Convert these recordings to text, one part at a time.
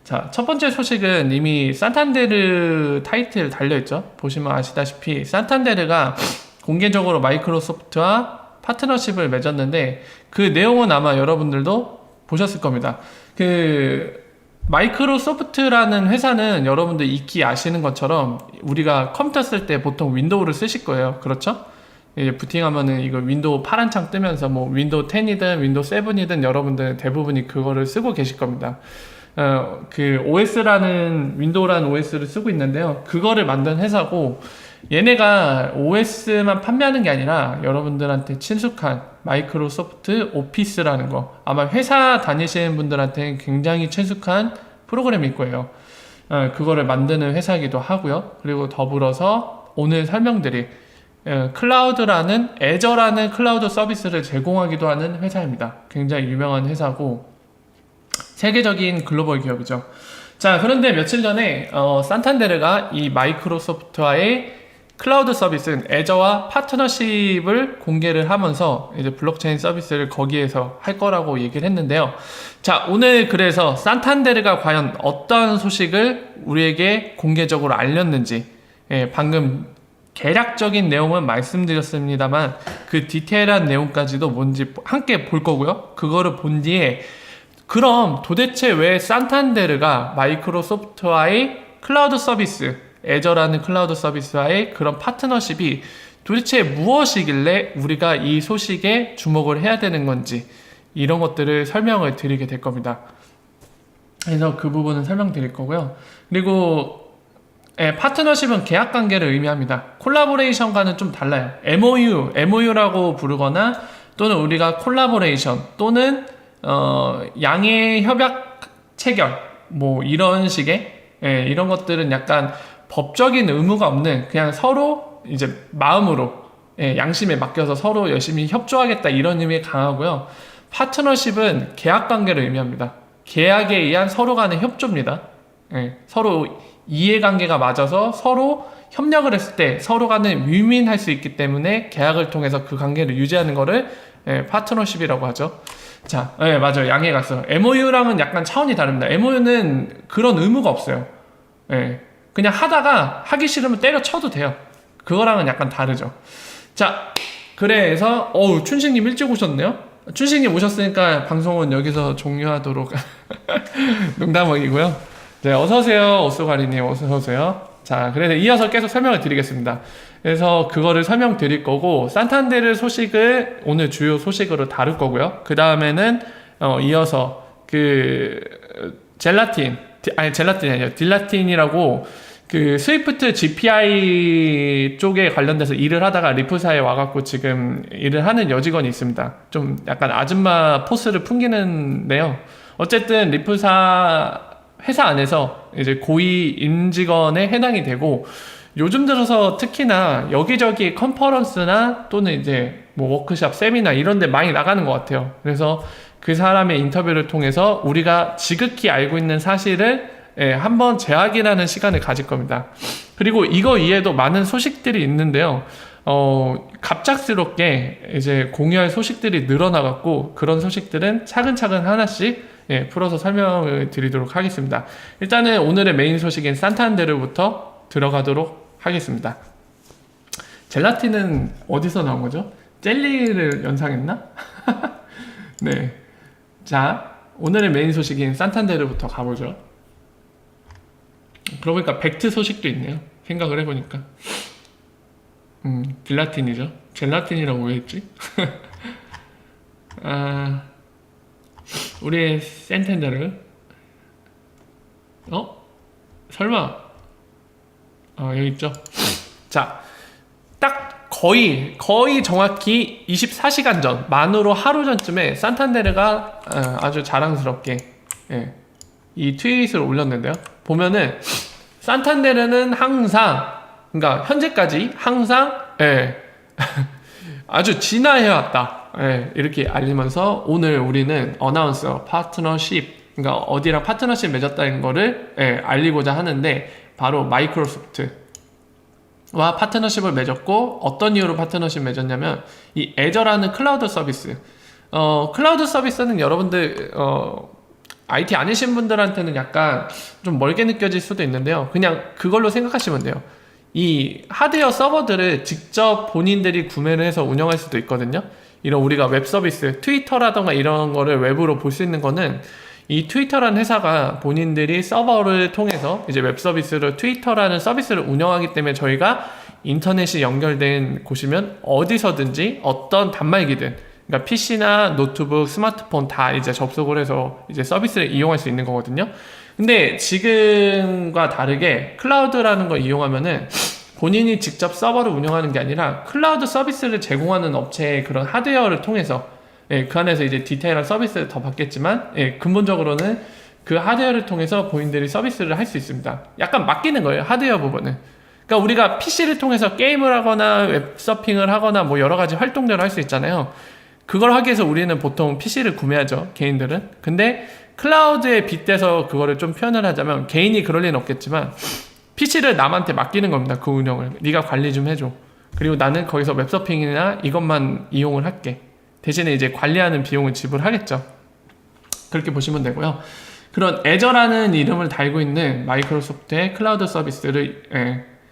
자, 첫 번째 소식은 이미 산탄데르 타이틀 달려있죠. 보시면 아시다시피 산탄데르가 공개적으로 마이크로소프트와 파트너십을 맺었는데, 그 내용은 아마 여러분들도 보셨을 겁니다. 마이크로소프트라는 회사는 여러분들 익히 아시는 것처럼 우리가 컴퓨터 쓸 때 보통 윈도우를 쓰실 거예요. 그렇죠? 이제 부팅하면은 이거 윈도우 파란 창 뜨면서 뭐 윈도우 10이든 윈도우 7이든 여러분들 대부분이 그거를 쓰고 계실 겁니다. OS라는 윈도우라는 OS를 쓰고 있는데요. 그거를 만든 회사고, 얘네가 OS만 판매하는 게 아니라 여러분들한테 친숙한 마이크로소프트 오피스라는 거, 아마 회사 다니시는 분들한테는 굉장히 친숙한 프로그램일 거예요. 그거를 만드는 회사이기도 하고요. 그리고 더불어서 오늘 설명드릴 클라우드라는 애저라는 클라우드 서비스를 제공하기도 하는 회사입니다. 굉장히 유명한 회사고 세계적인 글로벌 기업이죠. 자, 그런데 며칠 전에 산탄데르가 이 마이크로소프트와의 클라우드 서비스 애저와 파트너십을 공개를 하면서 이제 블록체인 서비스를 거기에서 할 거라고 얘기를 했는데요. 자, 오늘 그래서 산탄데르가 과연 어떤 소식을 우리에게 공개적으로 알렸는지, 방금 개략적인 내용은 말씀드렸습니다만 그 디테일한 내용까지도 뭔지 함께 볼 거고요. 그거를 본 뒤에 그럼 도대체 왜 산탄데르가 마이크로소프트와의 클라우드 서비스, 애저라는 클라우드 서비스와의 그런 파트너십이 도대체 무엇이길래 우리가 이 소식에 주목을 해야 되는 건지, 이런 것들을 설명을 드리게 될 겁니다. 그래서 그 부분은 설명드릴 거고요. 그리고 파트너십은 계약 관계를 의미합니다. 콜라보레이션과는 좀 달라요. MOU라고 부르거나 또는 우리가 콜라보레이션 또는 양해 협약 체결 뭐 이런 식의 이런 것들은 약간 법적인 의무가 없는, 그냥 서로 이제 마음으로 양심에 맡겨서 서로 열심히 협조하겠다, 이런 의미가 강하고요. 파트너십은 계약 관계를 의미합니다. 계약에 의한 서로 간의 협조입니다. 서로 이해관계가 맞아서 서로 협력을 했을 때 서로 간에 윈윈할 수 있기 때문에 계약을 통해서 그 관계를 유지하는 거를 파트너십이라고 하죠. 자, 맞아요. 양해갔어. MOU랑은 약간 차원이 다릅니다. MOU는 그런 의무가 없어요. 그냥 하다가 하기 싫으면 때려쳐도 돼요. 그거랑은 약간 다르죠. 자, 그래서 춘식님 일찍 오셨네요. 춘식님 오셨으니까 방송은 여기서 종료하도록 농담이고요. 네, 어서오세요. 오쏘가리님 어서오세요. 자, 그래서 이어서 계속 설명을 드리겠습니다. 그래서 그거를 설명드릴 거고, 산탄데르 소식을 오늘 주요 소식으로 다룰 거고요. 그 다음에는 이어서 젤라틴이 아니라 딜라틴이라고 스위프트 GPI 쪽에 관련돼서 일을 하다가 리플사에 와갖고 지금 일을 하는 여직원이 있습니다. 좀 약간 아줌마 포스를 풍기는데요. 어쨌든 리플사 회사 안에서 이제 고위 임직원에 해당이 되고, 요즘 들어서 특히나 여기저기 컨퍼런스나 또는 이제 뭐 워크샵, 세미나 이런 데 많이 나가는 것 같아요. 그래서 그 사람의 인터뷰를 통해서 우리가 지극히 알고 있는 사실을 한번 재확인하는 시간을 가질 겁니다. 그리고 이거 이외에도 많은 소식들이 있는데요. 갑작스럽게 이제 공유할 소식들이 늘어나갖고, 그런 소식들은 차근차근 하나씩 풀어서 설명을 드리도록 하겠습니다. 일단은 오늘의 메인 소식인 산탄데르부터 들어가도록 하겠습니다. 젤라틴은 어디서 나온 거죠? 젤리를 연상했나? 네. 자, 오늘의 메인 소식인 산탄데르부터 가보죠. 그러고 보니까 벡트 소식도 있네요. 생각을 해보니까. 딜라틴이죠. 젤라틴이라고 왜 했지? 우리의 산탄데르. 설마. 여기 있죠. 자, 딱 거의 정확히 24시간 전, 만으로 하루 전쯤에 산탄데르가 아주 자랑스럽게 이 트윗을 올렸는데요. 보면은 산탄데르는 항상, 그러니까 현재까지 항상 아주 진화해왔다, 이렇게 알리면서 오늘 우리는 어나운서 파트너십, 그러니까 어디랑 파트너십 맺었다는 거를 알리고자 하는데, 바로 마이크로소프트. 파트너십을 맺었고, 어떤 이유로 파트너십 맺었냐면 이 애저라는 클라우드 서비스. 클라우드 서비스는 여러분들 IT 아니신 분들한테는 약간 좀 멀게 느껴질 수도 있는데요. 그냥 그걸로 생각하시면 돼요. 이 하드웨어 서버들을 직접 본인들이 구매를 해서 운영할 수도 있거든요. 이런 우리가 웹 서비스, 트위터라던가 이런 거를 웹으로 볼 수 있는 거는 이 트위터라는 회사가 본인들이 서버를 통해서 이제 웹 서비스를 트위터라는 서비스를 운영하기 때문에 저희가 인터넷이 연결된 곳이면 어디서든지 어떤 단말기든, 그러니까 PC나 노트북, 스마트폰 다 이제 접속을 해서 이제 서비스를 이용할 수 있는 거거든요. 근데 지금과 다르게 클라우드라는 걸 이용하면은 본인이 직접 서버를 운영하는 게 아니라 클라우드 서비스를 제공하는 업체의 그런 하드웨어를 통해서, 그 안에서 이제 디테일한 서비스를 더 받겠지만, 근본적으로는 그 하드웨어를 통해서 본인들이 서비스를 할 수 있습니다. 약간 맡기는 거예요, 하드웨어 부분은. 그러니까 우리가 PC를 통해서 게임을 하거나 웹서핑을 하거나 뭐 여러 가지 활동들을 할 수 있잖아요. 그걸 하기 위해서 우리는 보통 PC를 구매하죠, 개인들은. 근데 클라우드에 빗대서 그거를 좀 표현을 하자면, 개인이 그럴 리는 없겠지만 PC를 남한테 맡기는 겁니다. 그 운영을 네가 관리 좀 해줘. 그리고 나는 거기서 웹서핑이나 이것만 이용을 할게. 대신에 이제 관리하는 비용을 지불하겠죠. 그렇게 보시면 되고요. 그런 애저라는 이름을 달고 있는 마이크로소프트의 클라우드 서비스를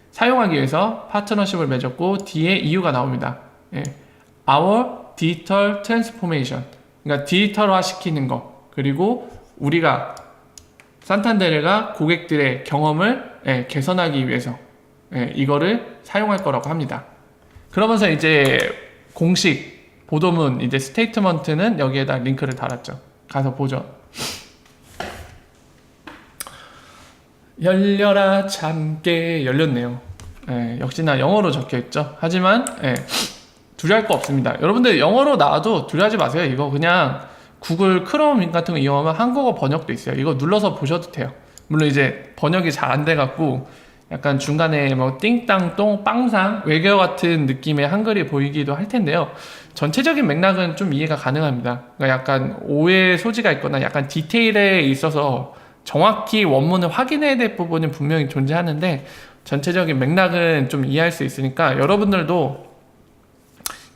사용하기 위해서 파트너십을 맺었고, 뒤에 이유가 나옵니다. Our Digital Transformation, 그러니까 디지털화 시키는 거, 그리고 우리가 산탄데르가 고객들의 경험을 개선하기 위해서 이거를 사용할 거라고 합니다. 그러면서 이제 공식 보도문 이제 스테이트먼트는 여기에다 링크를 달았죠. 가서 보죠. 열려라 참깨 열렸네요. 역시나 영어로 적혀있죠. 하지만 두려워할 거 없습니다. 여러분들 영어로 나와도 두려워하지 마세요. 이거 그냥 구글 크롬 같은 거 이용하면 한국어 번역도 있어요. 이거 눌러서 보셔도 돼요. 물론 이제 번역이 잘 안 돼갖고 약간 중간에 뭐 띵땅똥 빵상 외계어 같은 느낌의 한글이 보이기도 할 텐데요. 전체적인 맥락은 좀 이해가 가능합니다. 그러니까 약간 오해 소지가 있거나 약간 디테일에 있어서 정확히 원문을 확인해야 될 부분은 분명히 존재하는데, 전체적인 맥락은 좀 이해할 수 있으니까 여러분들도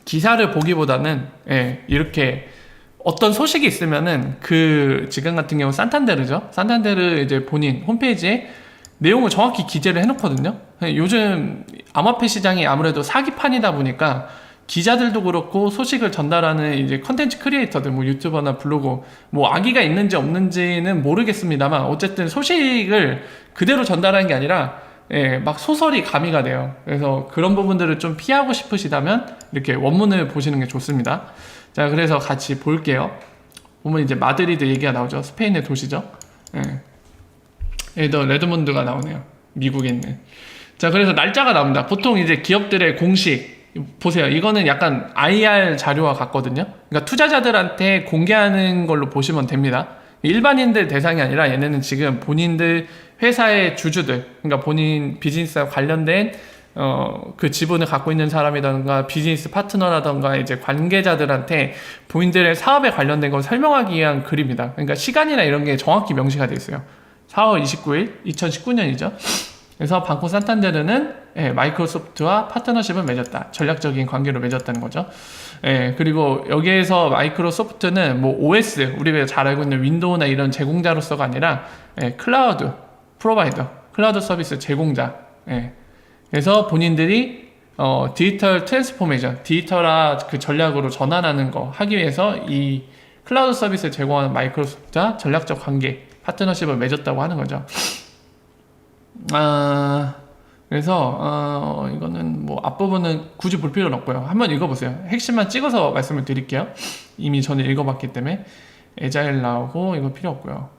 기사를 보기보다는 이렇게 어떤 소식이 있으면은 지금 같은 경우 산탄데르죠. 산탄데르 이제 본인 홈페이지에 내용을 정확히 기재를 해놓거든요. 요즘 암호화폐 시장이 아무래도 사기판이다 보니까 기자들도 그렇고 소식을 전달하는 이제 컨텐츠 크리에이터들, 뭐 유튜버나 블로거, 뭐 악의가 있는지 없는지는 모르겠습니다만 어쨌든 소식을 그대로 전달하는 게 아니라 막 소설이 가미가 돼요. 그래서 그런 부분들을 좀 피하고 싶으시다면 이렇게 원문을 보시는 게 좋습니다. 자, 그래서 같이 볼게요. 보면 이제 마드리드 얘기가 나오죠. 스페인의 도시죠. 여기도 레드몬드가 나오네요. 미국에 있는. 자, 그래서 날짜가 나옵니다. 보통 이제 기업들의 공식 보세요. 이거는 약간 IR 자료와 같거든요. 그러니까 투자자들한테 공개하는 걸로 보시면 됩니다. 일반인들 대상이 아니라 얘네는 지금 본인들 회사의 주주들, 그러니까 본인 비즈니스와 관련된 그 지분을 갖고 있는 사람이라든가 비즈니스 파트너라든가 이제 관계자들한테 본인들의 사업에 관련된 걸 설명하기 위한 글입니다. 그러니까 시간이나 이런 게 정확히 명시가 되어 있어요. 4월 29일 2019년이죠. 그래서 방코 산탄데르는 마이크로소프트와 파트너십을 맺었다. 전략적인 관계로 맺었다는 거죠. 그리고 여기에서 마이크로소프트는 뭐 OS, 우리가 잘 알고 있는 윈도우나 이런 제공자로서가 아니라 클라우드 프로바이더, 클라우드 서비스 제공자. 그래서 본인들이 디지털 트랜스포메이션, 디지털화 그 전략으로 전환하는 거 하기 위해서 이 클라우드 서비스를 제공하는 마이크로소프트와 전략적 관계, 파트너십을 맺었다고 하는 거죠. 그래서 이거는 뭐 앞부분은 굳이 볼 필요는 없고요. 한번 읽어보세요. 핵심만 찍어서 말씀을 드릴게요. 이미 저는 읽어봤기 때문에. 에자일 나오고 이거 필요 없고요.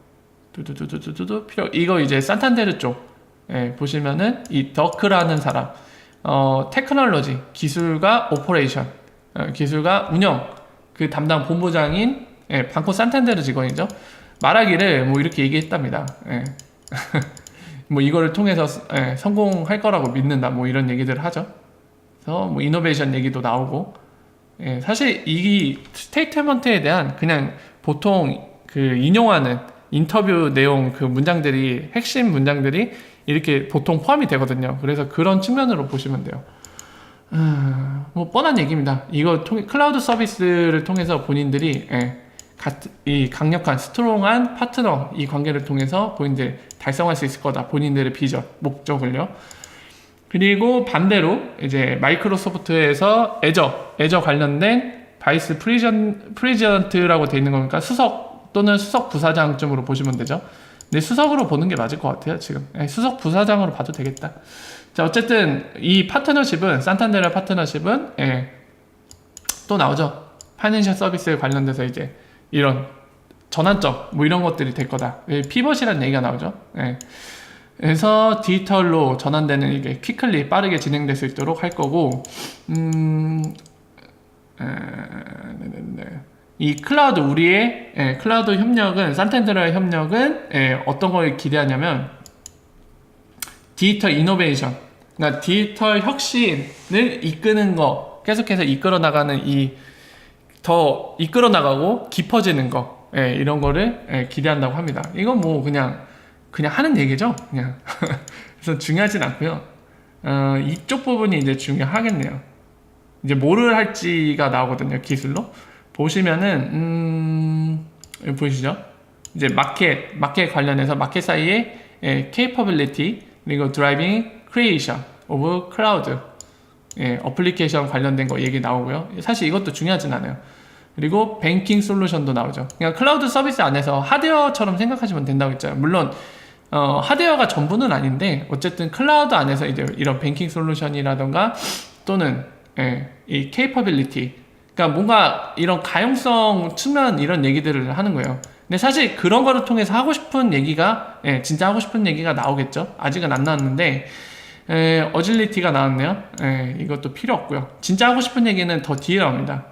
두두두두두두 이거 이제 산탄데르 쪽 보시면은 이 더크라는 사람, 테크놀로지 기술과 오퍼레이션, 기술과 운영 그 담당 본부장인 방코 산탄데르 직원이죠. 말하기를 뭐 이렇게 얘기했답니다. 뭐 이거를 통해서 성공할 거라고 믿는다, 뭐 이런 얘기들을 하죠. 그래서 뭐 이노베이션 얘기도 나오고, 사실 이 스테이트먼트에 대한 그냥 보통 그 인용하는 인터뷰 내용 그 문장들이, 핵심 문장들이 이렇게 보통 포함이 되거든요. 그래서 그런 측면으로 보시면 돼요. 뭐 뻔한 얘기입니다. 이거 클라우드 서비스를 통해서 본인들이 이 강력한 스트롱한 파트너 이 관계를 통해서 본인들 달성할 수 있을 거다. 본인들의 비전, 목적을요. 그리고 반대로 이제 마이크로소프트에서 애저 관련된 바이스 프리지던트라고 돼 있는 거니까 수석 또는 수석 부사장쯤으로 보시면 되죠. 근데 수석으로 보는 게 맞을 것 같아요. 지금 수석 부사장으로 봐도 되겠다. 자, 어쨌든 이 파트너십은 산탄데르 파트너십은 또 나오죠. 파이낸셜 서비스에 관련돼서 이제 이런 전환점 뭐 이런 것들이 될 거다. 피벗이라는 얘기가 나오죠. 그래서 디지털로 전환되는 이게 퀵클리 빠르게 진행될 수 있도록 할 거고, 이 클라우드 우리의 클라우드 협력은 산탄데르의 협력은 어떤 걸 기대하냐면 디지털 이노베이션, 그러니까 디지털 혁신을 이끄는 거 계속해서 이끌어 나가는 더 이끌어 나가고 깊어지는 거 이런 거를 기대한다고 합니다. 이건 뭐 그냥 하는 얘기죠. 그냥 그래서 중요하진 않고요. 이쪽 부분이 이제 중요하겠네요. 이제 뭐를 할지가 나오거든요. 기술로 보시면은 여기 보이시죠? 이제 마켓 관련해서 마켓 사이에 capability 그리고 driving creation of cloud 어플리케이션 관련된 거 얘기 나오고요. 사실 이것도 중요하진 않아요. 그리고 뱅킹 솔루션도 나오죠. 그냥 클라우드 서비스 안에서 하드웨어처럼 생각하시면 된다고 했잖아요. 물론 하드웨어가 전부는 아닌데 어쨌든 클라우드 안에서 이제 이런 뱅킹 솔루션이라던가 또는 이 capability, 그러니까 뭔가 이런 가용성 측면 이런 얘기들을 하는 거예요. 근데 사실 그런 거를 통해서 하고 싶은 얘기가 진짜 하고 싶은 얘기가 나오겠죠. 아직은 안 나왔는데 어질리티가 나왔네요. 이것도 필요 없고요. 진짜 하고 싶은 얘기는 더 뒤에 나옵니다.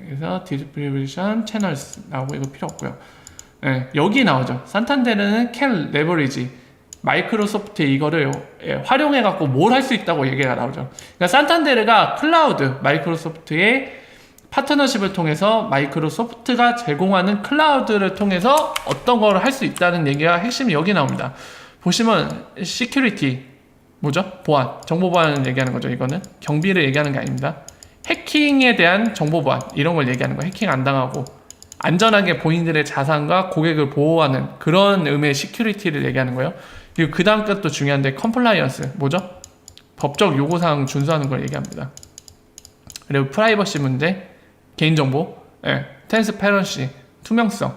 그래서 디스트리뷰션 채널스 나오고 이거 필요 없고요. 여기 나오죠. 산탄데르는 can leverage 마이크로소프트 이거를 활용해 갖고 뭘 할 수 있다고 얘기가 나오죠. 그러니까 산탄데르가 클라우드 마이크로소프트의 파트너십을 통해서 마이크로소프트가 제공하는 클라우드를 통해서 어떤 걸 할 수 있다는 얘기가 핵심이 여기 나옵니다. 보시면 시큐리티 뭐죠? 보안, 정보 보안을 얘기하는 거죠. 이거는 경비를 얘기하는 게 아닙니다. 해킹에 대한 정보 보안 이런 걸 얘기하는 거예요. 해킹 안 당하고 안전하게 본인들의 자산과 고객을 보호하는 그런 의미의 시큐리티를 얘기하는 거예요. 그리고 그 다음 것도 중요한데 컴플라이언스 뭐죠? 법적 요구사항 준수하는 걸 얘기합니다. 그리고 프라이버시 문제, 개인정보, 트랜스페런시, 투명성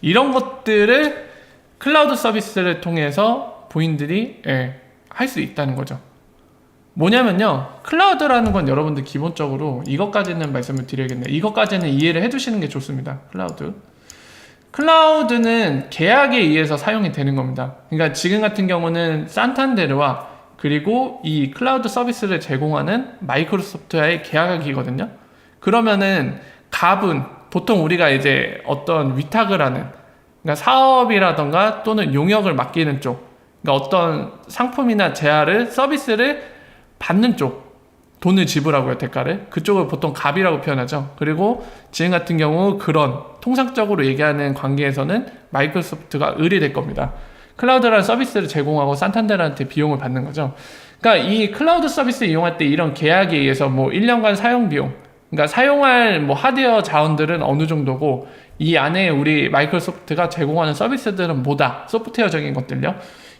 이런 것들을 클라우드 서비스를 통해서 본인들이 할 수 있다는 거죠. 뭐냐면요, 클라우드라는 건 여러분들 기본적으로 이것까지는 말씀을 드려야겠네요. 이것까지는 이해를 해두시는 게 좋습니다. 클라우드는 계약에 의해서 사용이 되는 겁니다. 그러니까 지금 같은 경우는 산탄데르와 그리고 이 클라우드 서비스를 제공하는 마이크로소프트와의 계약이거든요. 그러면은 값은 보통 우리가 이제 어떤 위탁을 하는, 그러니까 사업이라던가 또는 용역을 맡기는 쪽, 그러니까 어떤 상품이나 재화를 서비스를 받는 쪽, 돈을 지불하고요, 대가를. 그쪽을 보통 값이라고 표현하죠. 그리고 지금 같은 경우 그런 통상적으로 얘기하는 관계에서는 마이크로소프트가 을이 될 겁니다. 클라우드라는 서비스를 제공하고 산탄데르한테 비용을 받는 거죠. 그러니까 이 클라우드 서비스 이용할 때 이런 계약에 의해서 뭐 1년간 사용 비용, 그러니까 사용할 뭐 하드웨어 자원들은 어느 정도고 이 안에 우리 마이크로소프트가 제공하는 서비스들은 뭐다, 소프트웨어적인 것들요.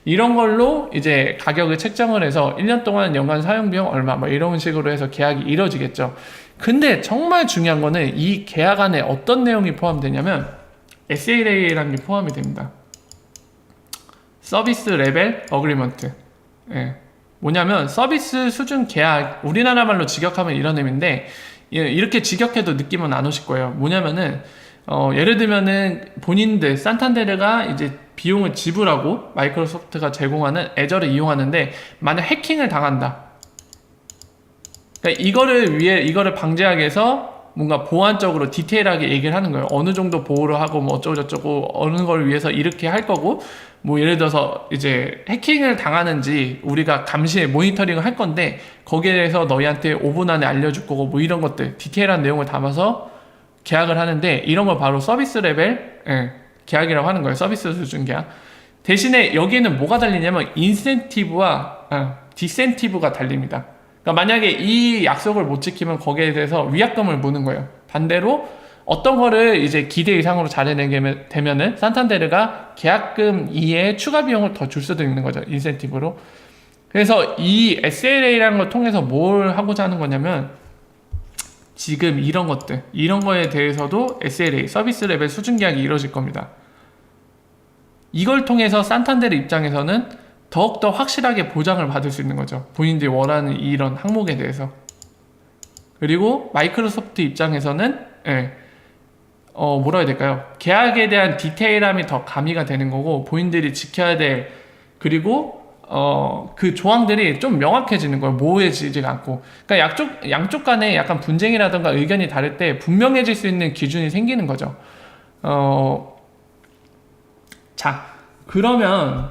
이런 걸로 이제 가격을 책정을 해서 1년 동안 연간 사용 비용 얼마 뭐 이런 식으로 해서 계약이 이루어지겠죠. 근데 정말 중요한 거는 이 계약 안에 어떤 내용이 포함되냐면 SLA라는 게 포함이 됩니다. 서비스 레벨 어그리먼트. 뭐냐면 서비스 수준 계약, 우리나라 말로 직역하면 이런 의미인데 이렇게 직역해도 느낌은 안 오실 거예요. 뭐냐면은 예를 들면은 본인들 산탄데르가 이제 비용을 지불하고 마이크로소프트가 제공하는 애저를 이용하는데 만약 해킹을 당한다. 그러니까 이거를 방지하기 위해서 뭔가 보안적으로 디테일하게 얘기를 하는 거예요. 어느 정도 보호를 하고 뭐 어쩌고저쩌고 어느 걸 위해서 이렇게 할 거고, 뭐 예를 들어서 이제 해킹을 당하는지 우리가 모니터링을 할 건데 거기에 대해서 너희한테 5분 안에 알려줄 거고 뭐 이런 것들 디테일한 내용을 담아서 계약을 하는데 이런 걸 바로 서비스 레벨 계약이라고 하는 거예요. 서비스 수준 계약. 대신에 여기에는 뭐가 달리냐면 인센티브와 디센티브가 달립니다. 그러니까 만약에 이 약속을 못 지키면 거기에 대해서 위약금을 무는 거예요. 반대로 어떤 거를 이제 기대 이상으로 잘해내게 되면은 산탄데르가 계약금 이외에 추가 비용을 더 줄 수도 있는 거죠. 인센티브로. 그래서 이 SLA라는 걸 통해서 뭘 하고자 하는 거냐면 지금 이런 것들, 이런 거에 대해서도 SLA, 서비스 레벨 수준 계약이 이루어질 겁니다. 이걸 통해서 산탄데르 입장에서는 더욱더 확실하게 보장을 받을 수 있는 거죠. 본인들이 원하는 이런 항목에 대해서. 그리고 마이크로소프트 입장에서는 뭐라 해야 될까요? 계약에 대한 디테일함이 더 가미가 되는 거고 본인들이 지켜야 될 그리고 그 조항들이 좀 명확해지는 거예요. 모호해지지가 않고. 그러니까 양쪽 간에 약간 분쟁이라든가 의견이 다를 때 분명해질 수 있는 기준이 생기는 거죠. 자, 그러면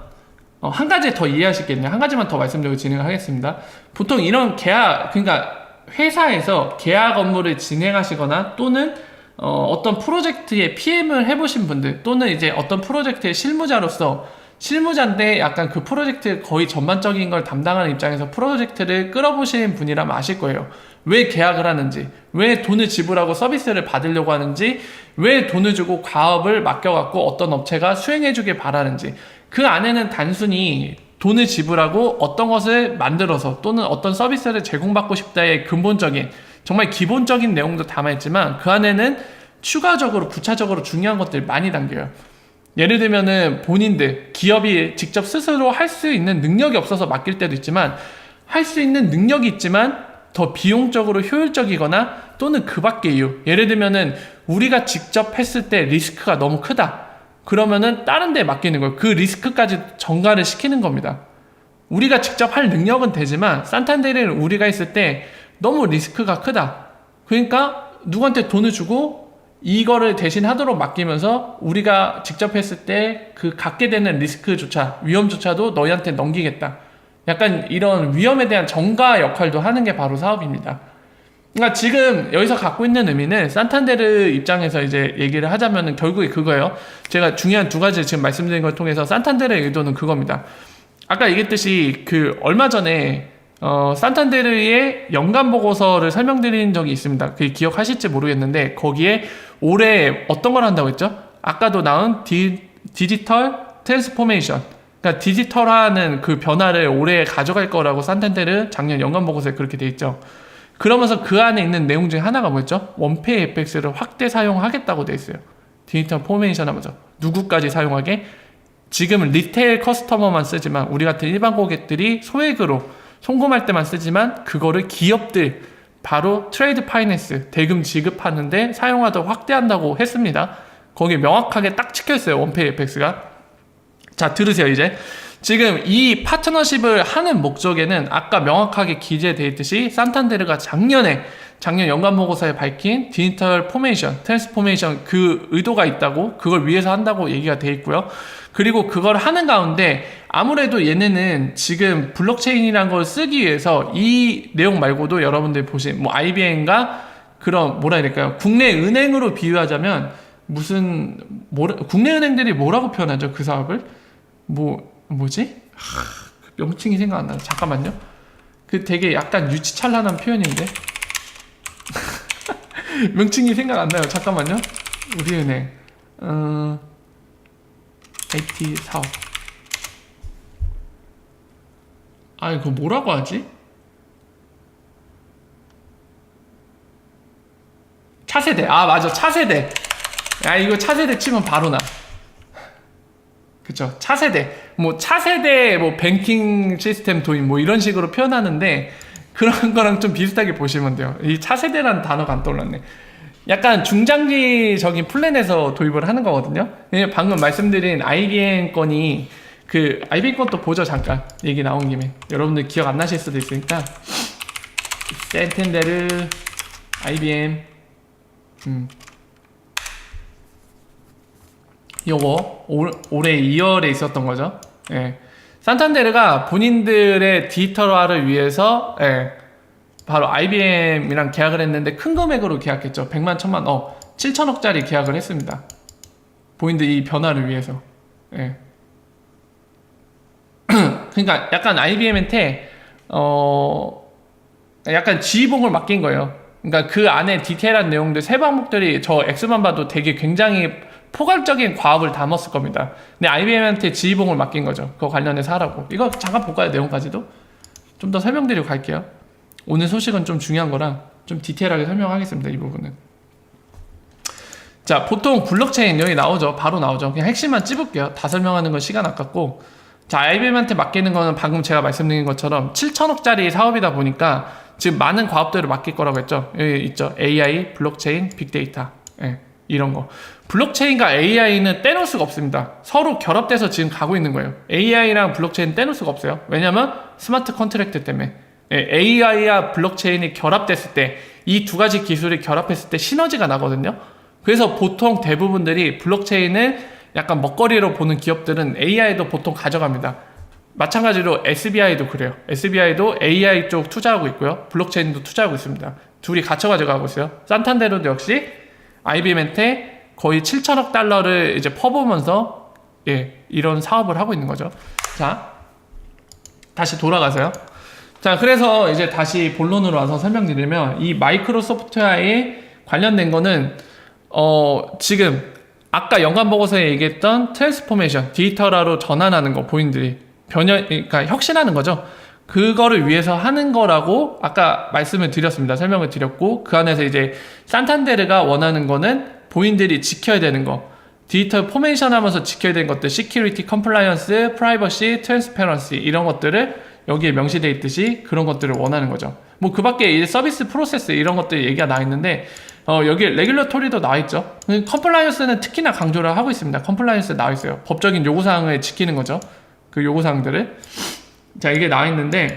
한 가지 더 이해하시겠네요. 한 가지만 더 말씀드리고 진행을 하겠습니다. 보통 이런 계약, 그러니까 회사에서 계약 업무를 진행하시거나 또는 어떤 프로젝트에 PM을 해보신 분들 또는 이제 어떤 프로젝트의 실무자인데 약간 그 프로젝트 거의 전반적인 걸 담당하는 입장에서 프로젝트를 끌어보신 분이라면 아실 거예요. 왜 계약을 하는지, 왜 돈을 지불하고 서비스를 받으려고 하는지, 왜 돈을 주고 과업을 맡겨갖고 어떤 업체가 수행해주길 바라는지. 그 안에는 단순히 돈을 지불하고 어떤 것을 만들어서 또는 어떤 서비스를 제공받고 싶다의 근본적인 정말 기본적인 내용도 담아있지만 그 안에는 추가적으로 부차적으로 중요한 것들이 많이 담겨요. 예를 들면은 본인들, 기업이 직접 스스로 할 수 있는 능력이 없어서 맡길 때도 있지만 할 수 있는 능력이 있지만 더 비용적으로 효율적이거나 또는 그 밖의 이유. 예를 들면은 우리가 직접 했을 때 리스크가 너무 크다. 그러면은 다른 데 맡기는 거예요. 그 리스크까지 전가를 시키는 겁니다. 우리가 직접 할 능력은 되지만 산탄데르를 우리가 했을 때 너무 리스크가 크다. 그러니까 누구한테 돈을 주고 이거를 대신 하도록 맡기면서 우리가 직접 했을 때 그 갖게 되는 리스크조차 위험조차도 너희한테 넘기겠다. 약간 이런 위험에 대한 전가 역할도 하는 게 바로 사업입니다. 그러니까 지금 여기서 갖고 있는 의미는 산탄데르 입장에서 이제 얘기를 하자면은 결국에 그거예요. 제가 중요한 두 가지 지금 말씀드린 걸 통해서 산탄데르의 의도는 그겁니다. 아까 얘기했듯이 그 얼마 전에 산탄데르의 연간 보고서를 설명드린 적이 있습니다. 그게 기억하실지 모르겠는데 거기에 올해 어떤 걸 한다고 했죠? 아까도 나온 디지털 트랜스포메이션, 그러니까 디지털화하는 그 변화를 올해 가져갈 거라고 산탄데르 작년 연간 보고서에 그렇게 돼 있죠. 그러면서 그 안에 있는 내용 중에 하나가 뭐였죠? 원페이 FX를 확대 사용하겠다고 돼 있어요. 디지털 포메이션 하면서 누구까지 사용하게? 지금은 리테일 커스터머만 쓰지만 우리 같은 일반 고객들이 소액으로 송금할 때만 쓰지만 그거를 기업들 바로 트레이드 파이낸스 대금 지급하는데 사용하도록 확대한다고 했습니다. 거기 명확하게 딱 찍혀있어요. 원페이 FX가. 자, 들으세요. 이제 지금 이 파트너십을 하는 목적에는 아까 명확하게 기재되어 있듯이 산탄데르가 작년 연간 보고서에 밝힌 디지털 포메이션, 트랜스포메이션 그 의도가 있다고, 그걸 위해서 한다고 얘기가 되어 있고요. 그리고 그걸 하는 가운데 아무래도 얘네는 지금 블록체인이라는 걸 쓰기 위해서 이 내용 말고도 여러분들 보신 뭐 IBM과 그런 뭐라 해야 될까요? 국내 은행으로 비유하자면 국내 은행들이 뭐라고 표현하죠? 그 사업을? 뭐지? 명칭이 생각 안 나요. 잠깐만요. 그 되게 약간 유치찬란한 표현인데. 명칭이 생각 안 나요. 잠깐만요. 우리은행. IT 사업. 이거 뭐라고 하지? 차세대. 맞아. 차세대. 이거 차세대 치면 바로 나. 그쵸. 차세대. 차세대, 뱅킹 시스템 도입, 이런 식으로 표현하는데, 그런 거랑 좀 비슷하게 보시면 돼요. 이 차세대라는 단어가 안 떠올랐네. 약간 중장기적인 플랜에서 도입을 하는 거거든요. 방금 말씀드린 IBM 건이, IBM 건도 보죠, 잠깐. 얘기 나온 김에. 여러분들 기억 안 나실 수도 있으니까. 산탄데르, IBM, 요거 올해 2월에 있었던 거죠. 예. 산탄데르가 본인들의 디지털화를 위해서 바로 IBM이랑 계약을 했는데 큰 금액으로 계약했죠. 100만, 1000만, 7천억짜리 계약을 했습니다. 본인들 이 변화를 위해서. 예. 그러니까 약간 IBM한테 약간 지휘봉을 맡긴 거예요. 그러니까 그 안에 디테일한 내용들 세부 항목들이 저 X만 봐도 되게 굉장히 포괄적인 과업을 담았을 겁니다. 근데 IBM한테 지휘봉을 맡긴 거죠. 그거 관련해서 하라고. 이거 잠깐 볼까요? 내용까지도 좀 더 설명드리고 갈게요. 오늘 소식은 좀 중요한 거라 좀 디테일하게 설명하겠습니다. 이 부분은. 자, 보통 블록체인 여기 나오죠. 바로 나오죠. 그냥 핵심만 찝을게요. 다 설명하는 건 시간 아깝고. 자, IBM한테 맡기는 거는 방금 제가 말씀드린 것처럼 7천억짜리 사업이다 보니까 지금 많은 과업들을 맡길 거라고 했죠. 여기 있죠. AI, 블록체인, 빅데이터. 예, 이런 거. 블록체인과 AI는 떼놓을 수가 없습니다. 서로 결합돼서 지금 가고 있는 거예요. AI랑 블록체인 떼놓을 수가 없어요. 왜냐면 스마트 컨트랙트 때문에. 예, AI와 블록체인이 결합됐을 때 이 두 가지 기술이 결합했을 때 시너지가 나거든요. 그래서 보통 대부분들이 블록체인을 약간 먹거리로 보는 기업들은 AI도 보통 가져갑니다. 마찬가지로 SBI도 그래요. SBI도 AI 쪽 투자하고 있고요. 블록체인도 투자하고 있습니다. 둘이 같이 가져가고 있어요. 산탄데르도 역시 IBM한테 거의 7천억 달러를 이제 퍼보면서 예, 이런 사업을 하고 있는 거죠. 자, 다시 돌아가세요. 자, 그래서 이제 다시 본론으로 와서 설명드리면 이 마이크로소프트와의 관련된 거는 지금 아까 연관 보고서에 얘기했던 트랜스포메이션, 디지털화로 전환하는 거 본인들이 그러니까 혁신하는 거죠. 그거를 위해서 하는 거라고 아까 말씀을 드렸습니다. 설명을 드렸고 그 안에서 이제 산탄데르가 원하는 거는 본인들이 지켜야 되는 거, 디지털 포메이션 하면서 지켜야 되는 것들, 시큐리티, 컴플라이언스, 프라이버시, 트랜스페런시 이런 것들을 여기에 명시되어 있듯이 그런 것들을 원하는 거죠. 뭐 그 밖에 이제 서비스 프로세스 이런 것들 얘기가 나와 있는데 여기 레귤러토리도 나와 있죠. 컴플라이언스는 특히나 강조를 하고 있습니다. 컴플라이언스 나와 있어요. 법적인 요구사항을 지키는 거죠. 그 요구사항들을. 자, 이게 나와 있는데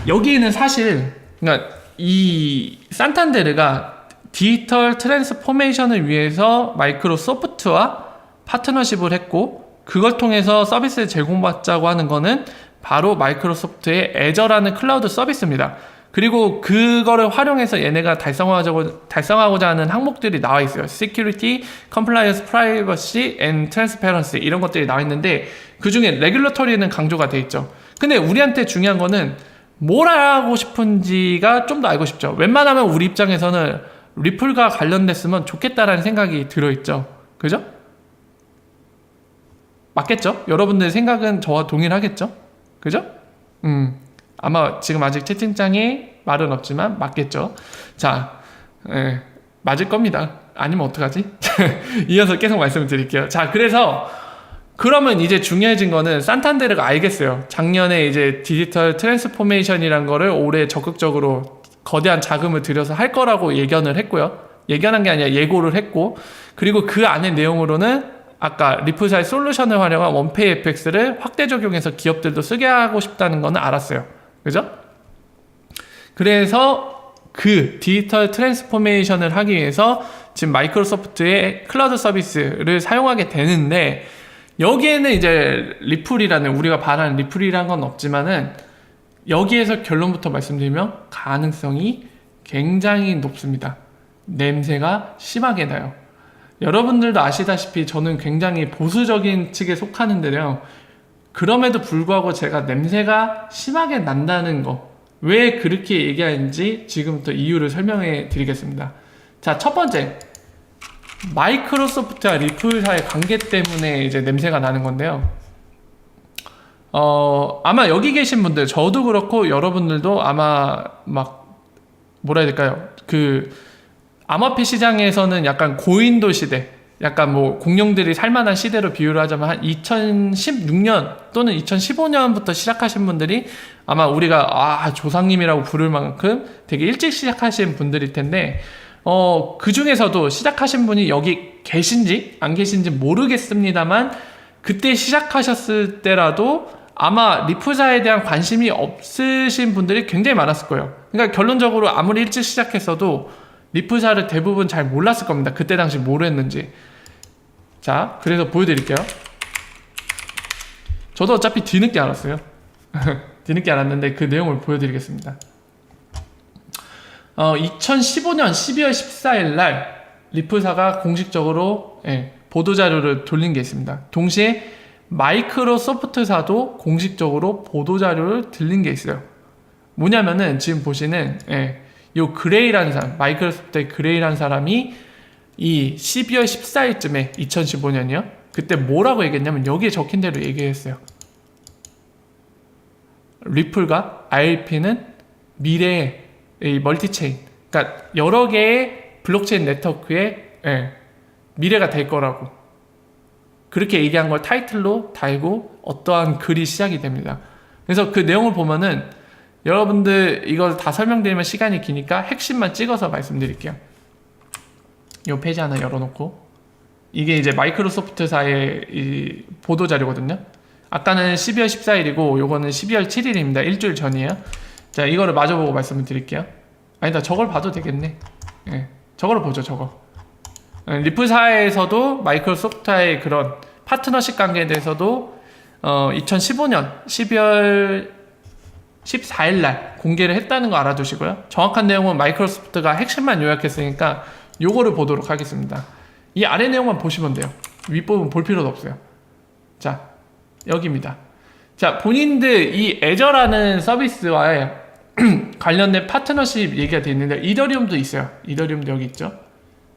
여기에는 사실 그러니까 이 산탄데르가 디지털 트랜스포메이션을 위해서 마이크로소프트와 파트너십을 했고 그걸 통해서 서비스를 제공받자고 하는 거는 바로 마이크로소프트의 애저라는 클라우드 서비스입니다. 그리고 그거를 활용해서 얘네가 달성하고자 하는 항목들이 나와 있어요. Security, Compliance, Privacy, and Transparency 이런 것들이 나와 있는데 그 중에 Regulatory는 강조가 돼 있죠. 근데 우리한테 중요한 거는 뭘 하고 싶은지가 좀 더 알고 싶죠. 웬만하면 우리 입장에서는 리플과 관련됐으면 좋겠다라는 생각이 들어있죠. 그죠? 맞겠죠? 여러분들 생각은 저와 동일하겠죠? 그죠? 아마 지금 아직 채팅창에 말은 없지만 맞겠죠? 자, 맞을 겁니다. 아니면 어떡하지? 이어서 계속 말씀을 드릴게요. 자, 그래서 그러면 이제 중요해진 거는 산탄데르가 알겠어요. 작년에 이제 디지털 트랜스포메이션이란 거를 올해 적극적으로 거대한 자금을 들여서 할 거라고 예견을 했고요. 예견한 게 아니라 예고를 했고, 그리고 그 안의 내용으로는 아까 리플사의 솔루션을 활용한 원페이 FX를 확대 적용해서 기업들도 쓰게 하고 싶다는 거는 알았어요. 그죠? 그래서 그 디지털 트랜스포메이션을 하기 위해서 지금 마이크로소프트의 클라우드 서비스를 사용하게 되는데 여기에는 이제 리플이라는 우리가 바라는 리플이라는 건 없지만은 여기에서 결론부터 말씀드리면 가능성이 굉장히 높습니다. 냄새가 심하게 나요. 여러분들도 아시다시피 저는 굉장히 보수적인 측에 속하는데요. 그럼에도 불구하고 제가 냄새가 심하게 난다는 거, 왜 그렇게 얘기하는지 지금부터 이유를 설명해 드리겠습니다. 자, 첫 번째, 마이크로소프트와 리플사의 관계 때문에 이제 냄새가 나는 건데요. 아마 여기 계신 분들, 저도 그렇고 여러분들도 아마 막 뭐라 해야 될까요? 암호화폐 시장에서는 약간 고인도 시대, 약간 뭐 공룡들이 살만한 시대로 비유를 하자면 한 2016년 또는 2015년부터 시작하신 분들이 아마 우리가 조상님이라고 부를 만큼 되게 일찍 시작하신 분들일 텐데 그 중에서도 시작하신 분이 여기 계신지 안 계신지 모르겠습니다만 그때 시작하셨을 때라도 아마 리플사에 대한 관심이 없으신 분들이 굉장히 많았을 거예요. 그러니까 결론적으로 아무리 일찍 시작했어도 리플사를 대부분 잘 몰랐을 겁니다. 그때 당시 뭘 했는지. 자, 그래서 보여드릴게요. 저도 어차피 뒤늦게 알았어요. 뒤늦게 알았는데 그 내용을 보여드리겠습니다. 2015년 12월 14일 날 리플사가 공식적으로 보도자료를 돌린 게 있습니다. 동시에 마이크로소프트사도 공식적으로 보도자료를 들린 게 있어요. 뭐냐면은 지금 보시는 요 그레이라는 사람, 마이크로소프트의 그레이라는 사람이 이 12월 14일쯤에 2015년이요. 그때 뭐라고 얘기했냐면 여기에 적힌 대로 얘기했어요. 리플과 ILP는 미래의 이 멀티체인, 그러니까 여러 개의 블록체인 네트워크의 미래가 될 거라고 그렇게 얘기한 걸 타이틀로 달고 어떠한 글이 시작이 됩니다. 그래서 그 내용을 보면은 여러분들 이걸 다 설명드리면 시간이 기니까 핵심만 찍어서 말씀드릴게요. 이 페이지 하나 열어놓고, 이게 이제 마이크로소프트사의 이 보도자료거든요. 아까는 12월 14일이고 요거는 12월 7일입니다. 일주일 전이에요. 자, 이거를 마주보고 말씀을 드릴게요. 아니다, 저걸 봐도 되겠네. 저거를 보죠, 저거. 리플사에서도 마이크로소프트와의 그런 파트너십 관계에 대해서도 2015년 12월 14일날 공개를 했다는 거 알아두시고요. 정확한 내용은 마이크로소프트가 핵심만 요약했으니까 요거를 보도록 하겠습니다. 이 아래 내용만 보시면 돼요. 윗부분 볼 필요도 없어요. 자, 여기입니다. 자, 본인들 이 애저라는 서비스와의 관련된 파트너십 얘기가 되어 있는데 이더리움도 있어요. 이더리움도 여기 있죠.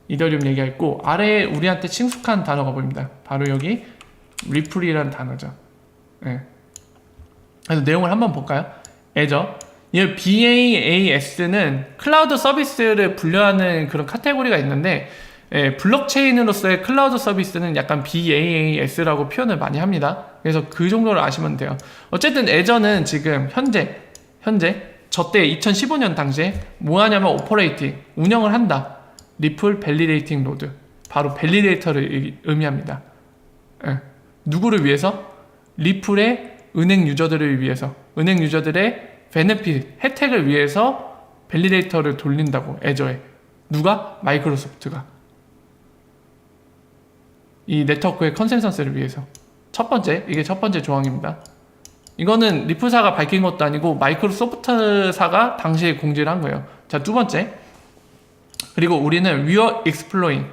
이더리움 얘기가 있고 아래에 우리한테 친숙한 단어가 보입니다. 바로 여기 리플이라는 단어죠. 그래서 내용을 한번 볼까요? 애저, 이 BAAS는 클라우드 서비스를 분류하는 그런 카테고리가 있는데 블록체인으로서의 클라우드 서비스는 약간 BAAS라고 표현을 많이 합니다. 그래서 그 정도를 아시면 돼요. 어쨌든 애저는 지금 현재 저때 2015년 당시에 뭐 하냐면 오퍼레이팅, 운영을 한다. 리플 밸리데이팅 노드, 바로 밸리데이터를 의미합니다. 누구를 위해서? 리플의 은행 유저들을 위해서, 은행 유저들의 베네핏, 혜택을 위해서 밸리데이터를 돌린다고. 애저에 누가? 마이크로소프트가. 이 네트워크의 컨센서스를 위해서. 이게 첫 번째 조항입니다. 이거는 리플사가 밝힌 것도 아니고 마이크로소프트사가 당시에 공지를 한 거예요. 자, 두 번째, 그리고 우리는 we are exploring,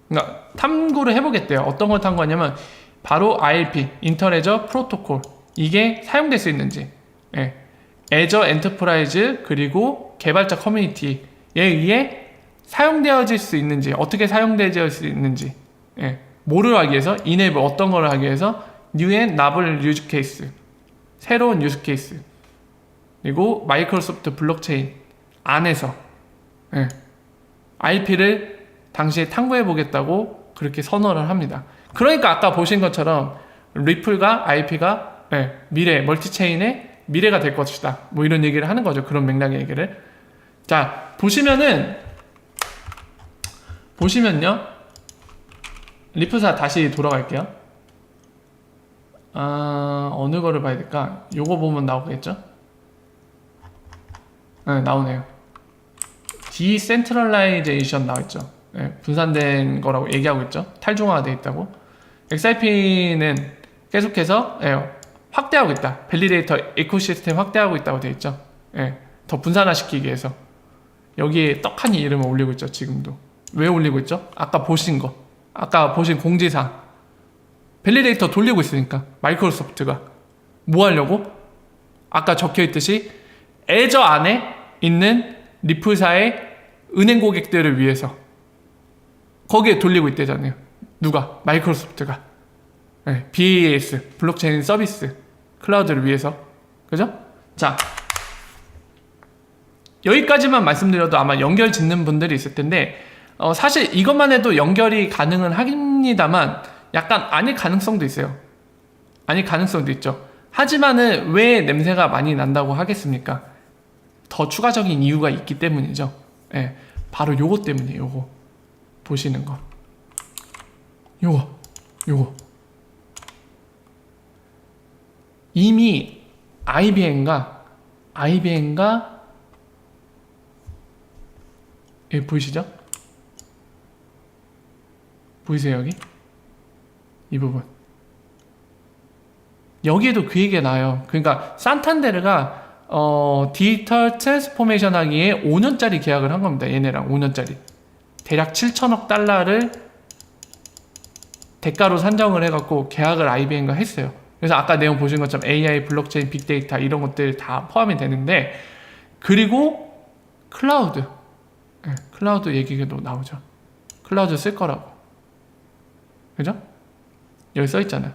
그러니까 탐구를 해보겠대요. 어떤 걸 탐구하냐면 바로 ILP, 인터레저 프로토콜, 이게 사용될 수 있는지, 애저 엔터프라이즈 그리고 개발자 커뮤니티에 의해 사용되어질 수 있는지, 어떻게 사용되어질 수 있는지, 뭐를 하기 위해서, 이네이블 어떤 걸 하기 위해서, new and novel use case, 새로운 유스 케이스, 그리고 마이크로소프트 블록체인 안에서 IP를 당시에 탐구해 보겠다고 그렇게 선언을 합니다. 그러니까 아까 보신 것처럼 리플과 IP가 미래, 멀티체인의 미래가 될 것이다, 뭐 이런 얘기를 하는 거죠. 그런 맥락의 얘기를. 자, 보시면요, 리플사 다시 돌아갈게요. 어느 거를 봐야 될까? 요거 보면 나오겠죠? 나오네요. 디센트럴라이제이션 나와있죠. 분산된 거라고 얘기하고 있죠. 탈중화가 되어 있다고. XRP는 계속해서 확대하고 있다. 밸리데이터 에코시스템 확대하고 있다고 되어 있죠. 더 분산화시키기 위해서 여기에 떡하니 이름을 올리고 있죠. 지금도. 왜 올리고 있죠? 아까 보신 공지사 밸리데이터 돌리고 있으니까. 마이크로소프트가 뭐 하려고? 아까 적혀있듯이 애저 안에 있는 리플사의 은행 고객들을 위해서 거기에 돌리고 있대잖아요. 누가? 마이크로소프트가. BAS, 블록체인 서비스 클라우드를 위해서. 그죠? 자, 여기까지만 말씀드려도 아마 연결 짓는 분들이 있을 텐데 사실 이것만 해도 연결이 가능은 합니다만 약간 아닐 가능성도 있어요. 아닐 가능성도 있죠. 하지만은 왜 냄새가 많이 난다고 하겠습니까? 더 추가적인 이유가 있기 때문이죠. 바로 요거 때문이에요. 요거 보시는 거, 요거 이미 IBM과 여기 보이시죠? 보이세요? 여기 이 부분, 여기에도 그 얘기가 나와요. 그러니까 산탄데르가 디지털 트랜스포메이션 하기에 5년짜리 계약을 한 겁니다. 얘네랑 5년짜리 대략 7천억 달러를 대가로 산정을 해갖고 계약을 IBM과 했어요. 그래서 아까 내용 보신 것처럼 AI, 블록체인, 빅데이터 이런 것들 다 포함이 되는데, 그리고 클라우드, 클라우드 얘기도 나오죠. 클라우드 쓸 거라고. 그죠? 여기 써 있잖아요.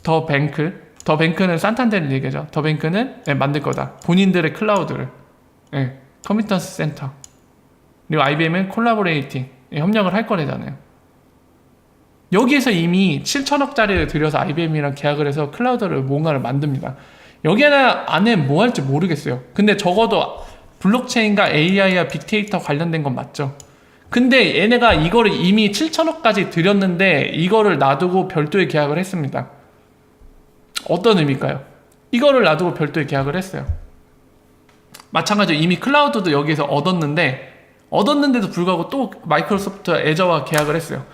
더 뱅크는 산탄데르 얘기죠. 더 뱅크는 만들 거다. 본인들의 클라우드를. 커미턴스 센터. 그리고 IBM은 콜라보레이팅, 협력을 할 거래잖아요. 여기에서 이미 7천억짜리를 들여서 IBM이랑 계약을 해서 클라우드를 뭔가를 만듭니다. 여기 안에 뭐 할지 모르겠어요. 근데 적어도 블록체인과 AI와 빅데이터 관련된 건 맞죠. 근데 얘네가 이거를 이미 7천억까지 들였는데 이거를 놔두고 별도의 계약을 했습니다. 어떤 의미일까요? 이거를 놔두고 별도의 계약을 했어요. 마찬가지로 이미 클라우드도 여기에서 얻었는데도 불구하고 또 마이크로소프트 애저와 계약을 했어요.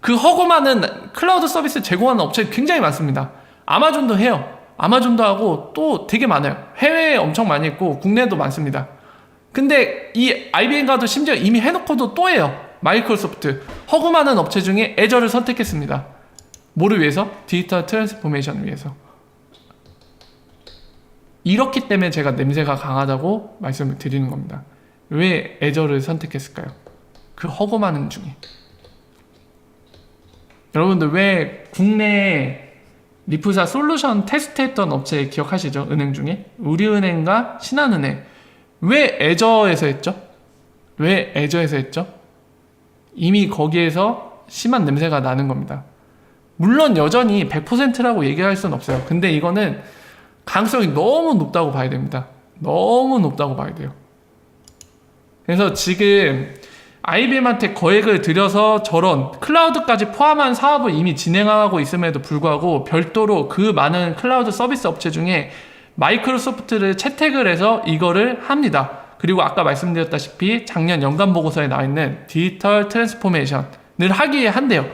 그 허구 많은 클라우드 서비스 제공하는 업체가 굉장히 많습니다. 아마존도 해요. 아마존도 하고 또 되게 많아요. 해외에 엄청 많이 있고 국내에도 많습니다. 근데 이 IBM과도 심지어 이미 해놓고도 또 해요. 마이크로소프트 허구 많은 업체 중에 애저를 선택했습니다. 뭐를 위해서? 디지털 트랜스포메이션을 위해서. 이렇기 때문에 제가 냄새가 강하다고 말씀을 드리는 겁니다. 왜 애저를 선택했을까요? 그 허구 많은 중에. 여러분들 왜 국내에 리프사 솔루션 테스트했던 업체 기억하시죠? 은행 중에 우리은행과 신한은행. 왜 애저에서 했죠? 왜 애저에서 했죠? 이미 거기에서 심한 냄새가 나는 겁니다. 물론 여전히 100%라고 얘기할 수는 없어요. 근데 이거는 가능성이 너무 높다고 봐야 됩니다. 너무 높다고 봐야 돼요. 그래서 지금 IBM한테 거액을 들여서 저런 클라우드까지 포함한 사업을 이미 진행하고 있음에도 불구하고 별도로 그 많은 클라우드 서비스 업체 중에 마이크로소프트를 채택을 해서 이거를 합니다. 그리고 아까 말씀드렸다시피 작년 연간 보고서에 나와 있는 디지털 트랜스포메이션을 하기에 한대요.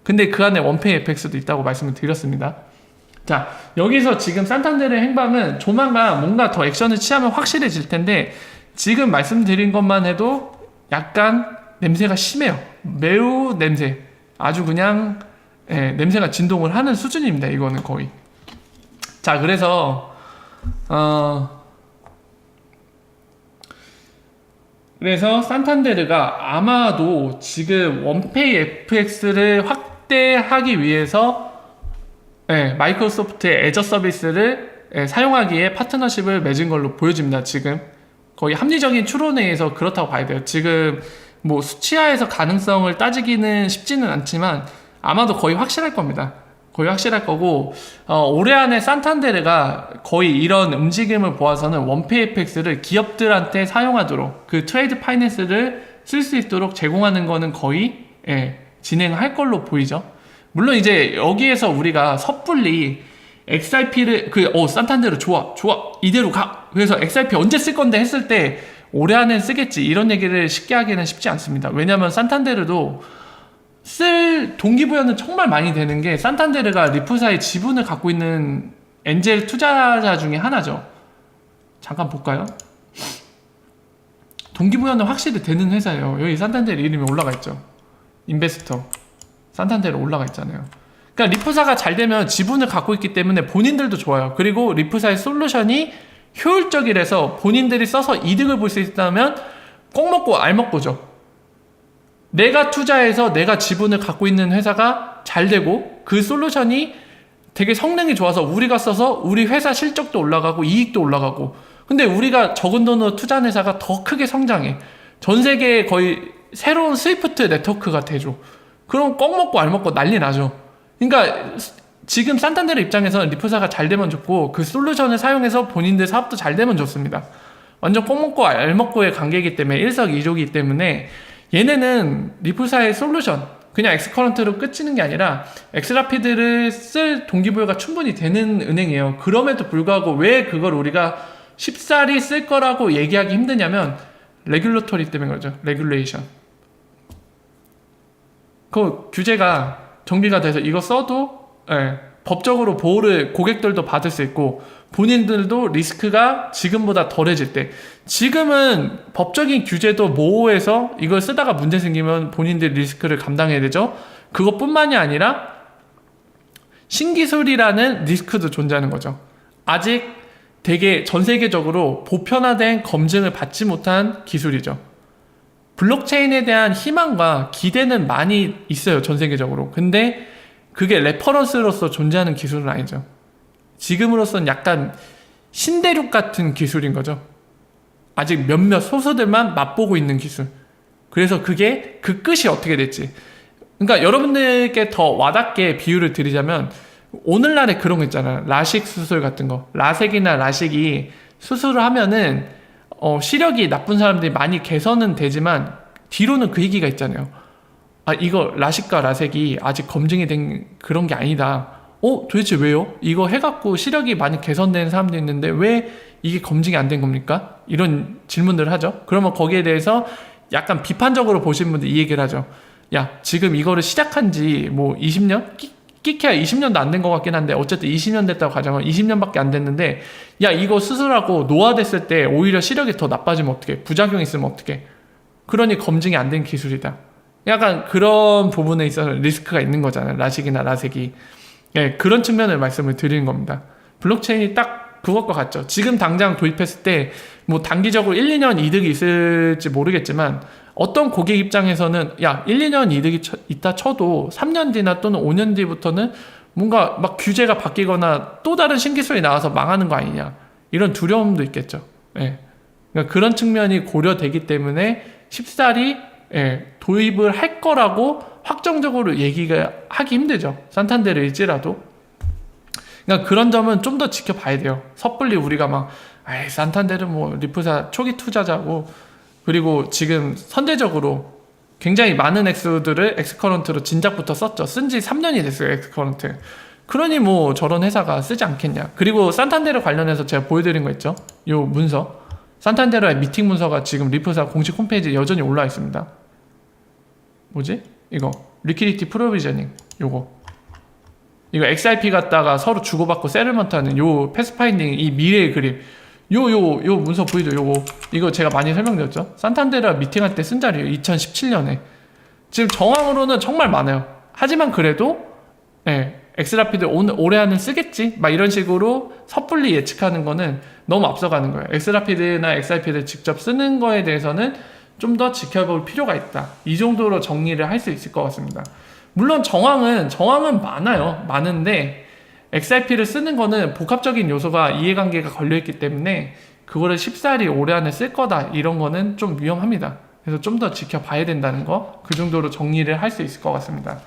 근데 그 안에 원페이 FX도 있다고 말씀을 드렸습니다. 자, 여기서 지금 산탄데르의 행방은 조만간 뭔가 더 액션을 취하면 확실해질 텐데 지금 말씀드린 것만 해도 약간 냄새가 심해요. 매우 냄새. 아주 그냥 냄새가 진동을 하는 수준입니다. 이거는 거의. 자, 그래서 산탄데르가 아마도 지금 원페이 FX를 확대하기 위해서 마이크로소프트의 애저 서비스를 사용하기에 파트너십을 맺은 걸로 보여집니다. 지금 거의 합리적인 추론에 의해서 그렇다고 봐야 돼요. 지금 뭐 수치화해서 가능성을 따지기는 쉽지는 않지만 아마도 거의 확실할 겁니다. 거의 확실할 거고 올해 안에 산탄데르가 거의 이런 움직임을 보아서는 원페이 FX를 기업들한테 사용하도록 그 트레이드 파이낸스를 쓸 수 있도록 제공하는 거는 거의 진행할 걸로 보이죠. 물론 이제 여기에서 우리가 섣불리 XRP를 산탄데르 좋아 이대로 가. 그래서 XRP 언제 쓸 건데 했을 때 올해 안에 쓰겠지 이런 얘기를 쉽게 하기는 쉽지 않습니다. 왜냐하면 산탄데르도 쓸 동기부여는 정말 많이 되는 게 산탄데르가 리프사의 지분을 갖고 있는 엔젤 투자자 중에 하나죠. 잠깐 볼까요? 동기부여는 확실히 되는 회사예요. 여기 산탄데르 이름이 올라가 있죠. 인베스터 산탄데르 올라가 있잖아요. 그러니까 리프사가 잘 되면 지분을 갖고 있기 때문에 본인들도 좋아요. 그리고 리프사의 솔루션이 효율적이라서 본인들이 써서 이득을 볼 수 있다면 꼭 먹고 알 먹고죠. 내가 투자해서 내가 지분을 갖고 있는 회사가 잘 되고 그 솔루션이 되게 성능이 좋아서 우리가 써서 우리 회사 실적도 올라가고 이익도 올라가고 근데 우리가 적은 돈으로 투자한 회사가 더 크게 성장해. 전 세계에 거의 새로운 스위프트 네트워크가 되죠. 그럼 꼭 먹고 알 먹고 난리 나죠. 그러니까 지금 산탄데르 입장에서는 리프사가 잘 되면 좋고 그 솔루션을 사용해서 본인들 사업도 잘 되면 좋습니다. 완전 꼭 먹고 알 먹고의 관계이기 때문에 일석이조이기 때문에 얘네는 리프사의 솔루션 그냥 엑스커런트로 끝이는 게 아니라 엑스라피드를 쓸 동기부여가 충분히 되는 은행이에요. 그럼에도 불구하고 왜 그걸 우리가 쉽사리 쓸 거라고 얘기하기 힘드냐면 레귤러토리 때문에 그러죠. 레귤레이션. 그 규제가 정비가 돼서 이거 써도 법적으로 보호를 고객들도 받을 수 있고 본인들도 리스크가 지금보다 덜해질 때 지금은 법적인 규제도 모호해서 이걸 쓰다가 문제 생기면 본인들 리스크를 감당해야 되죠. 그것뿐만이 아니라 신기술이라는 리스크도 존재하는 거죠. 아직 되게 전 세계적으로 보편화된 검증을 받지 못한 기술이죠. 블록체인에 대한 희망과 기대는 많이 있어요, 전 세계적으로. 근데 그게 레퍼런스로서 존재하는 기술은 아니죠. 지금으로서는 약간 신대륙 같은 기술인 거죠. 아직 몇몇 소수들만 맛보고 있는 기술. 그래서 그게 그 끝이 어떻게 될지. 그러니까 여러분들께 더 와닿게 비유를 드리자면 오늘날에 그런 거 있잖아요. 라식 수술 같은 거. 라섹이나 라식이 수술을 하면은 시력이 나쁜 사람들이 많이 개선은 되지만 뒤로는 그 얘기가 있잖아요. 아, 이거 라식과 라섹이 아직 검증이 된 그런 게 아니다. 도대체 왜요? 이거 해갖고 시력이 많이 개선된 사람도 있는데 왜 이게 검증이 안 된 겁니까? 이런 질문들을 하죠. 그러면 거기에 대해서 약간 비판적으로 보시는 분들 이 얘기를 하죠. 야, 지금 이거를 시작한 지 뭐 20년? 끼케야 20년도 안 된 것 같긴 한데 어쨌든 20년 됐다고 가정하면 20년밖에 안 됐는데 야, 이거 수술하고 노화됐을 때 오히려 시력이 더 나빠지면 어떡해? 부작용 있으면 어떡해? 그러니 검증이 안 된 기술이다. 약간 그런 부분에 있어서 리스크가 있는 거잖아요. 라식이나 라섹이. 예, 그런 측면을 말씀을 드리는 겁니다. 블록체인이 딱 그것과 같죠. 지금 당장 도입했을 때 뭐 단기적으로 1, 2년 이득이 있을지 모르겠지만 어떤 고객 입장에서는 야, 1, 2년 이득이 있다 쳐도 3년 뒤나 또는 5년 뒤부터는 뭔가 막 규제가 바뀌거나 또 다른 신기술이 나와서 망하는 거 아니냐, 이런 두려움도 있겠죠. 예. 그러니까 그런 측면이 고려되기 때문에 쉽사리 도입을 할 거라고 확정적으로 얘기가 하기 힘들죠. 산탄데르일지라도. 그러니까 그런 점은 좀 더 지켜봐야 돼요. 섣불리 우리가 막 산탄데르 뭐 리프사 초기 투자자고, 그리고 지금 선제적으로 굉장히 많은 액수들을 엑스커런트로 진작부터 썼죠. 쓴 지 3년이 됐어요, 엑스커런트. 그러니 뭐 저런 회사가 쓰지 않겠냐. 그리고 산탄데르 관련해서 제가 보여드린 거 있죠. 요 문서. 산탄데르의 미팅 문서가 지금 리프사 공식 홈페이지에 여전히 올라와 있습니다. 뭐지? 이거 리퀴디티 프로비저닝. 이거 XRP 갖다가 서로 주고받고 세틀먼트하는 요 패스파인딩, 이 미래의 그림. 요 문서 보이죠? 이거 제가 많이 설명드렸죠. 산탄데르와 미팅할 때 쓴 자리예요. 2017년에. 지금 정황으로는 정말 많아요. 하지만 그래도 엑스라피드 올해 안은 쓰겠지? 막 이런 식으로 섣불리 예측하는 거는 너무 앞서가는 거예요. 엑스라피드나 XRP를 직접 쓰는 거에 대해서는 좀 더 지켜볼 필요가 있다. 이 정도로 정리를 할 수 있을 것 같습니다. 물론 정황은 많아요. 많은데 XRP를 쓰는 거는 복합적인 요소가 이해관계가 걸려있기 때문에 그거를 쉽사리 올해 안에 쓸 거다, 이런 거는 좀 위험합니다. 그래서 좀 더 지켜봐야 된다는 거, 그 정도로 정리를 할 수 있을 것 같습니다.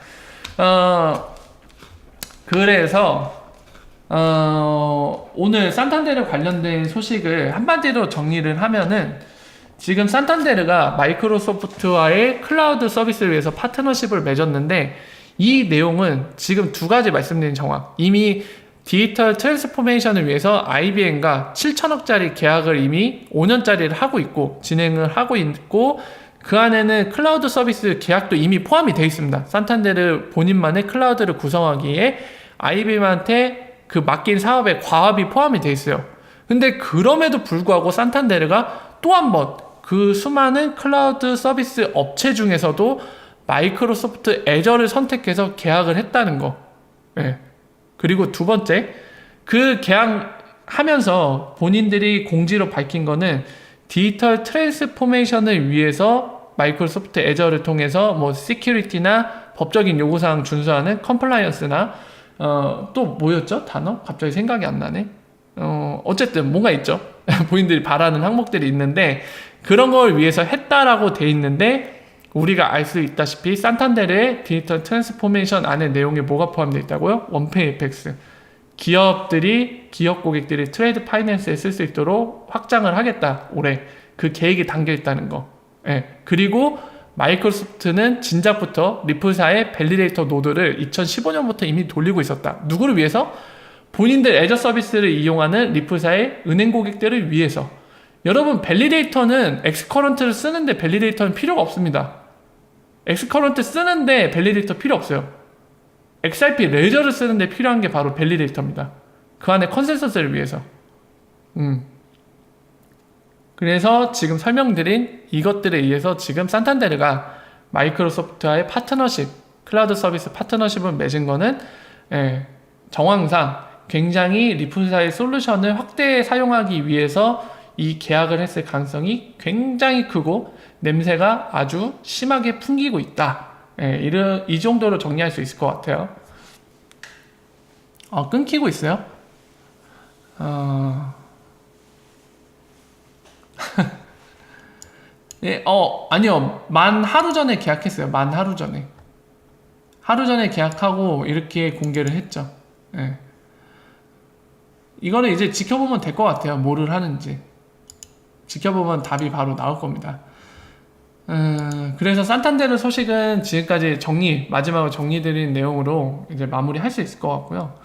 그래서 오늘 산탄데르 관련된 소식을 한마디로 정리를 하면은, 지금 산탄데르가 마이크로소프트와의 클라우드 서비스를 위해서 파트너십을 맺었는데, 이 내용은 지금 두 가지 말씀드린 정황, 이미 디지털 트랜스포메이션을 위해서 IBM과 7천억짜리 계약을 이미 5년짜리를 하고 있고 진행을 하고 있고, 그 안에는 클라우드 서비스 계약도 이미 포함이 되어 있습니다. 산탄데르 본인만의 클라우드를 구성하기에 IBM한테 그 맡긴 사업에 과업이 포함이 되어 있어요. 근데 그럼에도 불구하고 산탄데르가 또 한 번 그 수많은 클라우드 서비스 업체 중에서도 마이크로소프트 애저를 선택해서 계약을 했다는 거. 그리고 두 번째, 그 계약하면서 본인들이 공지로 밝힌 거는 디지털 트랜스포메이션을 위해서 마이크로소프트 애저를 통해서 뭐 시큐리티나 법적인 요구사항 준수하는 컴플라이언스나 또 뭐였죠? 단어? 갑자기 생각이 안 나네. 어쨌든 뭔가 있죠. 본인들이 바라는 항목들이 있는데 그런 걸 위해서 했다라고 돼 있는데, 우리가 알 수 있다시피 산탄데르의 디지털 트랜스포메이션 안에 내용에 뭐가 포함되어 있다고요? 원페이 에펙스. 기업 고객들이 트레이드 파이낸스에 쓸 수 있도록 확장을 하겠다, 올해. 그 계획이 담겨 있다는 거. 그리고 마이크로소프트는 진작부터 리플사의 밸리데이터 노드를 2015년부터 이미 돌리고 있었다. 누구를 위해서? 본인들 애저 서비스를 이용하는 리플사의 은행 고객들을 위해서. 여러분, 밸리데이터는 엑스커런트를 쓰는데 밸리데이터는 필요가 없습니다. 엑스커런트 쓰는데 밸리데이터 필요 없어요. XRP 레저를 쓰는데 필요한 게 바로 밸리데이터입니다. 그 안에 컨센서스를 위해서. 그래서 지금 설명드린 이것들에 의해서 지금 산탄데르가 마이크로소프트와의 파트너십, 클라우드 서비스 파트너십을 맺은 거는 정황상 굉장히 리플사의 솔루션을 확대 사용하기 위해서 이 계약을 했을 가능성이 굉장히 크고 냄새가 아주 심하게 풍기고 있다. 이 정도로 정리할 수 있을 것 같아요. 끊기고 있어요? 아니요. 만 하루 전에 계약했어요. 만 하루 전에. 하루 전에 계약하고 이렇게 공개를 했죠. 이거는 이제 지켜보면 될 것 같아요. 뭐를 하는지. 지켜보면 답이 바로 나올 겁니다. 그래서 산탄데르 소식은 지금까지 마지막으로 정리드린 내용으로 이제 마무리할 수 있을 것 같고요.